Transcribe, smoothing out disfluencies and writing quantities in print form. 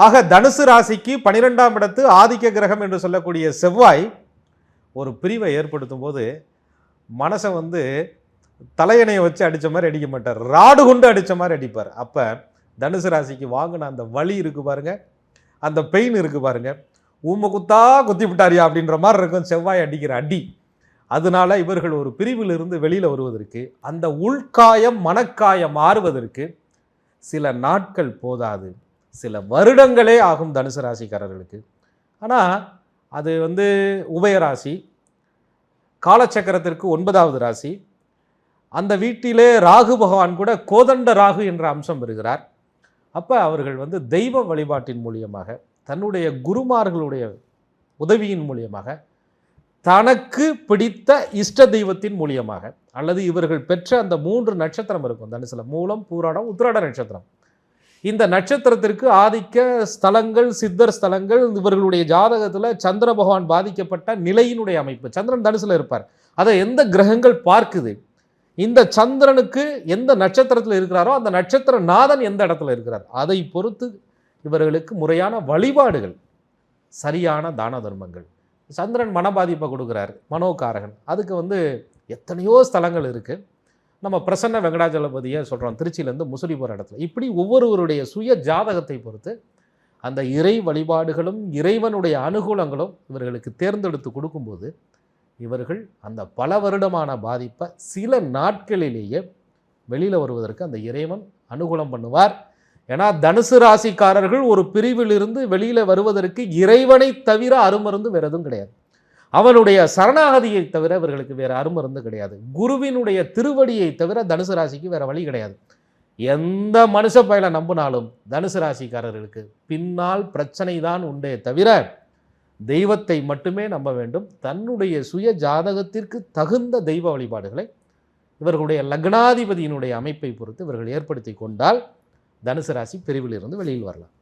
ஆக தனுசு ராசிக்கு 12ஆம் இடத்து ஆதிக்க கிரகம் என்று சொல்லக்கூடிய செவ்வாய் ஒரு பிரிவை ஏற்படுத்தும் போது மனசை தலையணையை வச்சு அடித்த மாதிரி அடிக்க மாட்டார், ராடு கொண்டு அடித்த மாதிரி அடிப்பார். அப்போ தனுசு ராசிக்கு வாங்கின அந்த வலி இருக்கு பாருங்க, அந்த பெயின் இருக்கு பாருங்க, ஊமை குத்தா குத்தி விட்டாரியா அப்படின்ற மாதிரி இருக்கும் செவ்வாய் அடிக்கிற அடி. அதனால இவர்கள் ஒரு பிரிவிலிருந்து வெளியில் வருவதற்கு, அந்த உள்காயம் மனக்காயம் மாறுவதற்கு சில நாட்கள் போதாது, சில வருடங்களே ஆகும் தனுசு ராசிக்காரர்களுக்கு. ஆனால் அது உபயராசி, காலச்சக்கரத்திற்கு 9வது ராசி. அந்த வீட்டிலே ராகு பகவான் கூட கோதண்ட ராகு என்ற அம்சம் பெறுகிறார். அப்போ அவர்கள் தெய்வ வழிபாட்டின் மூலியமாக, தன்னுடைய குருமார்களுடைய உதவியின் மூலியமாக, தனக்கு பிடித்த இஷ்ட தெய்வத்தின் மூலியமாக, அல்லது இவர்கள் பெற்ற அந்த 3 நட்சத்திரம் இருக்கும் தனுசுல, மூலம், பூராடம், உத்திராட நட்சத்திரம். இந்த நட்சத்திரத்திற்கு ஆதிக்க ஸ்தலங்கள், சித்தர் ஸ்தலங்கள், இவர்களுடைய ஜாதகத்தில் சந்திர பகவான் பாதிக்கப்பட்ட நிலையினுடைய அமைப்பு. சந்திரன் தனுசுல இருப்பார், அதை எந்த கிரகங்கள் பார்க்குது, இந்த சந்திரனுக்கு எந்த நட்சத்திரத்தில் இருக்கிறாரோ அந்த நட்சத்திர நாதன் எந்த இடத்துல இருக்கிறார், அதை பொறுத்து இவர்களுக்கு முறையான வழிபாடுகள், சரியான தான தர்மங்கள். சந்திரன் மன பாதிப்பை கொடுக்குறார், மனோகாரகன், அதுக்கு எத்தனையோ ஸ்தலங்கள் இருக்குது. நம்ம பிரசன்ன வெங்கடாஜலபதியை சொல்கிறோம், திருச்சியிலேருந்து முசிறி போகிற இடத்துல. இப்படி ஒவ்வொருவருடைய சுய ஜாதகத்தை பொறுத்து அந்த இறை வழிபாடுகளும் இறைவனுடைய அனுகூலங்களும் இவர்களுக்கு தேர்ந்தெடுத்து கொடுக்கும்போது இவர்கள் அந்த பல வருடமான பாதிப்பை சில நாட்களிலேயே வெளியில் வருவதற்கு அந்த இறைவன் அனுகூலம் பண்ணுவார். ஏன்னா தனுசு ராசிக்காரர்கள் ஒரு பிரிவிலிருந்து வெளியில் வருவதற்கு இறைவனை தவிர அருமருந்து வேறு எதுவும் கிடையாது. அவனுடைய சரணாகதியை தவிர இவர்களுக்கு வேறு அருமருந்து கிடையாது. குருவினுடைய திருவடியை தவிர தனுசு ராசிக்கு வேறு வழி கிடையாது. எந்த மனுஷ பயலை நம்பினாலும் தனுசு ராசிக்காரர்களுக்கு பின்னால் பிரச்சனை தான் உண்டே தவிர தெய்வத்தை மட்டுமே நம்ப வேண்டும். தன்னுடைய சுய ஜாதகத்திற்கு தகுந்த தெய்வ வழிபாடுகளை இவர்களுடைய லக்னாதிபதியினுடைய அமைப்பை பொறுத்து இவர்கள் ஏற்படுத்தி கொண்டால் தனுசு ராசி பிரிவிலிருந்து வெளியில் வரலாம்.